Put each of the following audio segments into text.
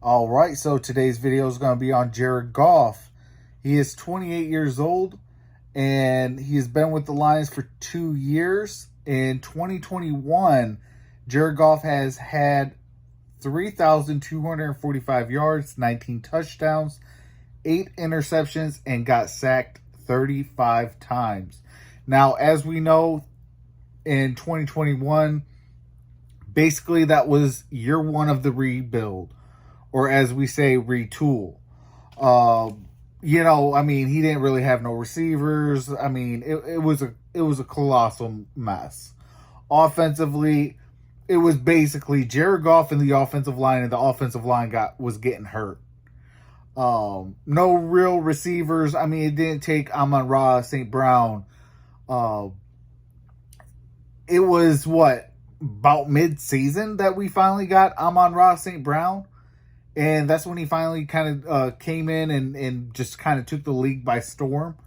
All right, so today's video is going to be on Jared Goff. He is 28 years old, and he has been with the Lions for 2 years. In 2021, Jared Goff has had 3,245 yards, 19 touchdowns, 8 interceptions, and got sacked 35 times. Now, as we know, in 2021, basically that was year one of the rebuild, or as we say, retool. He didn't really have no receivers. It was a colossal mess. Offensively, it was basically Jared Goff and the offensive line, and the offensive line was getting hurt. No real receivers. It didn't take Amon-Ra St. Brown. It was about mid-season that we finally got Amon-Ra St. Brown. And that's when he finally kind of came in and just kind of took the league by storm.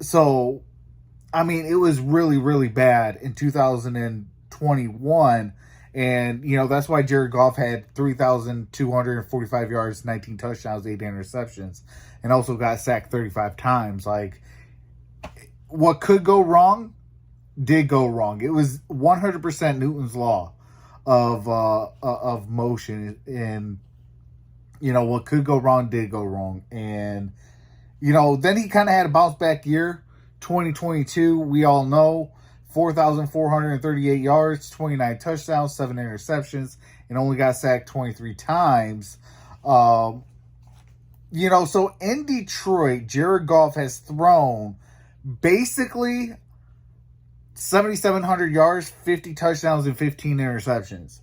So, it was really, really bad in 2021. And, that's why Jared Goff had 3,245 yards, 19 touchdowns, 8 interceptions, and also got sacked 35 times. What could go wrong did go wrong. It was 100% Newton's law of motion, and what could go wrong did go wrong. And, then he kind of had a bounce back year. 2022, we all know, 4,438 yards, 29 touchdowns, 7 interceptions, and only got sacked 23 times. So in Detroit, Jared Goff has thrown basically 7,700 yards, 50 touchdowns, and 15 interceptions.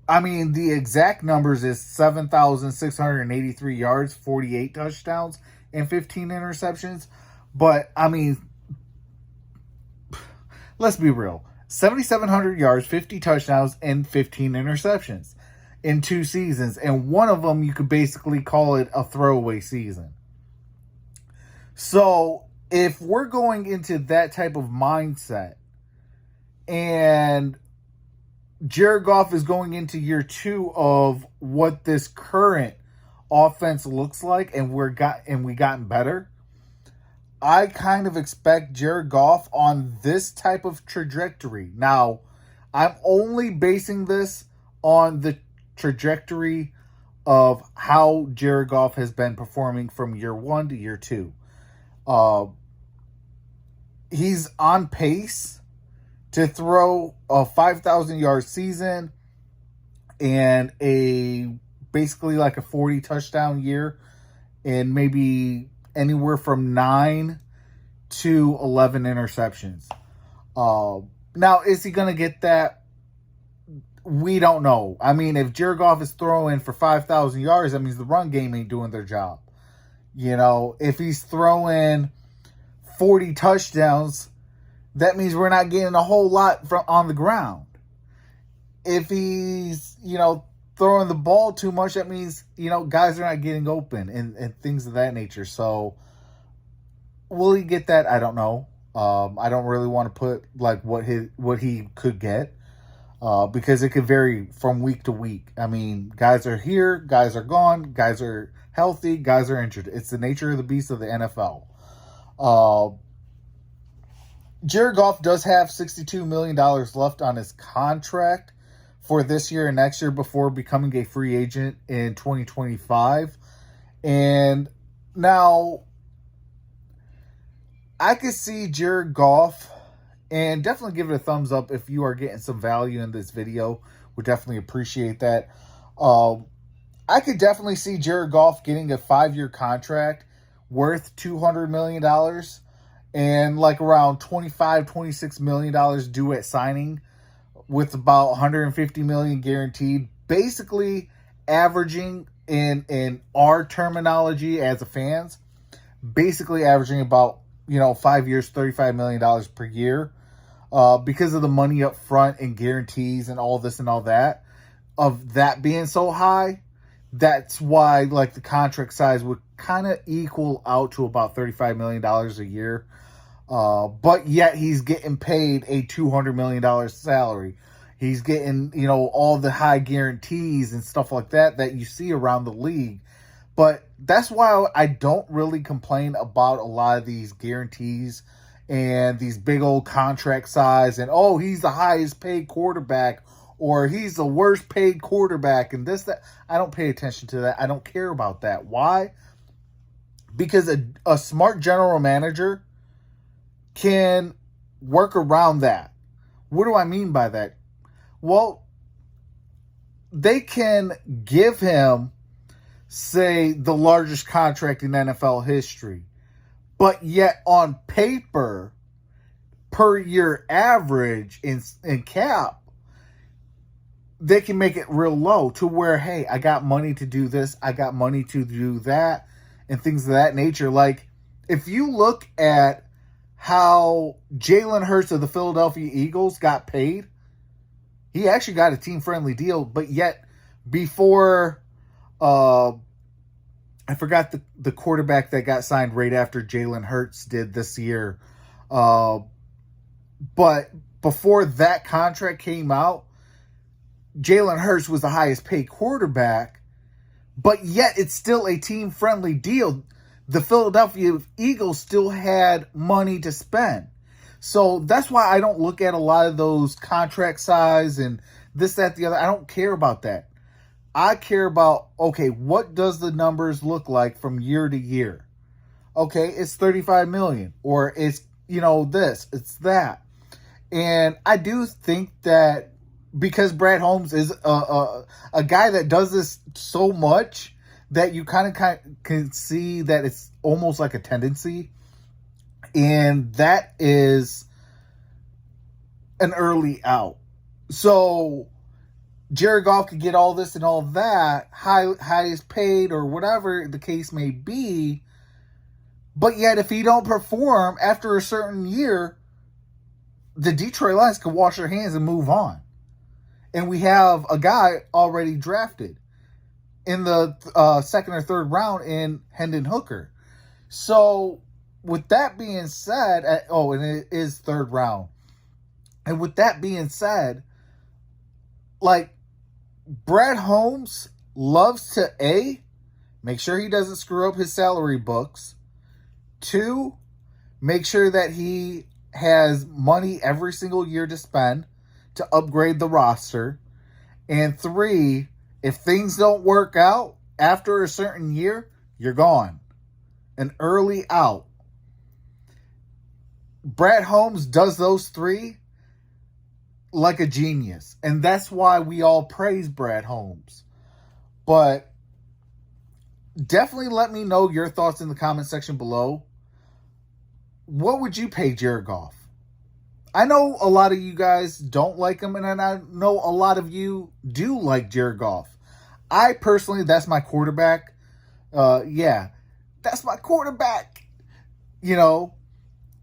The exact numbers is 7,683 yards, 48 touchdowns, and 15 interceptions. But, let's be real. 7,700 yards, 50 touchdowns, and 15 interceptions in 2 seasons. And one of them, you could basically call it a throwaway season. So, if we're going into that type of mindset, and Jared Goff is going into year 2 of what this current offense looks like, and we gotten better, I kind of expect Jared Goff on this type of trajectory. Now, I'm only basing this on the trajectory of how Jared Goff has been performing from year 1 to year 2. He's on pace to throw a 5,000 yard season and basically like a 40 touchdown year, and maybe anywhere from 9 to 11 interceptions. Now, is he going to get that? We don't know. If Jared Goff is throwing for 5,000 yards, that means the run game ain't doing their job. If he's throwing 40 touchdowns, that means we're not getting a whole lot on the ground. If he's, throwing the ball too much, that means, guys are not getting open and things of that nature. So, will he get that? I don't know. I don't really want to put what he could get, because it could vary from week to week. Guys are here, guys are gone, guys are healthy, guys are injured. It's the nature of the beast of the NFL. Jared Goff does have $62 million left on his contract for this year and next year before becoming a free agent in 2025. And now, I could see Jared Goff, and definitely give it a thumbs up if you are getting some value in this video. Would definitely appreciate that. I could definitely see Jared Goff getting a 5-year contract worth $200 million. And around $26 million due at signing, with about $150 million guaranteed, basically averaging in our terminology as a fans, basically averaging about 5 years, $35 million per year, because of the money up front and guarantees and all this and all that. Of that being so high, that's why the contract size would kind of equal out to about $35 million a year. But yet he's getting paid a $200 million salary. He's getting, all the high guarantees and stuff like that you see around the league. But that's why I don't really complain about a lot of these guarantees and these big old contract size and, he's the highest paid quarterback or he's the worst paid quarterback and this, that. I don't pay attention to that. I don't care about that. Why? Because a smart general manager can work around that. What do I mean by that? Well, they can give him, say, the largest contract in NFL history, but yet on paper, per year average in cap, they can make it real low to where, hey, I got money to do this, I got money to do that, and things of that nature. Like, if you look at how Jalen Hurts of the Philadelphia Eagles got paid, he actually got a team-friendly deal, but yet before, I forgot the quarterback that got signed right after Jalen Hurts did this year. But before that contract came out, Jalen Hurts was the highest paid quarterback, but yet it's still a team-friendly deal. The Philadelphia Eagles still had money to spend. So that's why I don't look at a lot of those contract size and this, that, the other. I don't care about that. I care about, okay, what does the numbers look like from year to year? Okay, it's $35 million, or it's, this, it's that. And I do think that because Brad Holmes is a guy that does this so much that you kind of can see that it's almost like a tendency. And that is an early out. So Jared Goff could get all this and all that, highest paid or whatever the case may be. But yet if he don't perform after a certain year, the Detroit Lions could wash their hands and move on. And we have a guy already drafted in the second or third round in Hendon Hooker. So with that being said, and it is third round. And with that being said, like, Brad Holmes loves to make sure he doesn't screw up his salary books. 2, make sure that he has money every single year to spend to upgrade the roster. And 3, if things don't work out after a certain year, you're gone. An early out. Brad Holmes does those 3 like a genius. And that's why we all praise Brad Holmes. But definitely let me know your thoughts in the comment section below. What would you pay Jared Goff? I know a lot of you guys don't like him, and I know a lot of you do like Jared Goff. I personally, that's my quarterback. That's my quarterback.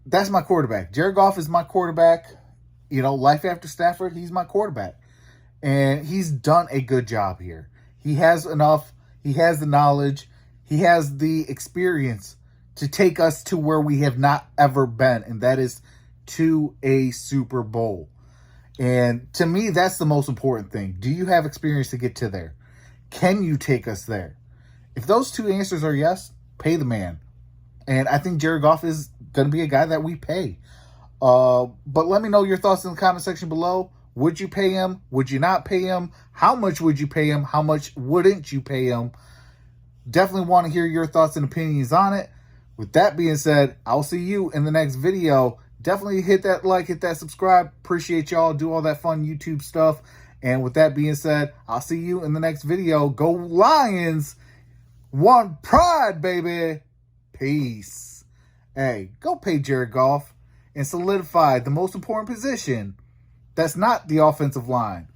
That's my quarterback. Jared Goff is my quarterback. Life after Stafford, he's my quarterback. And he's done a good job here. He has enough. He has the knowledge. He has the experience to take us to where we have not ever been, and that is to a Super Bowl. And to me, that's the most important thing. Do you have experience to get to there? Can you take us there? If those 2 answers are yes, pay the man. And I think Jared Goff is going to be a guy that we pay. But let me know your thoughts in the comment section below. Would you pay him? Would you not pay him? How much would you pay him? How much wouldn't you pay him? Definitely want to hear your thoughts and opinions on it. With that being said, I'll see you in the next video. Definitely hit that like, hit that subscribe. Appreciate y'all. Do all that fun YouTube stuff. And with that being said, I'll see you in the next video. Go Lions! One pride, baby! Peace. Hey, go pay Jared Goff and solidify the most important position that's not the offensive line.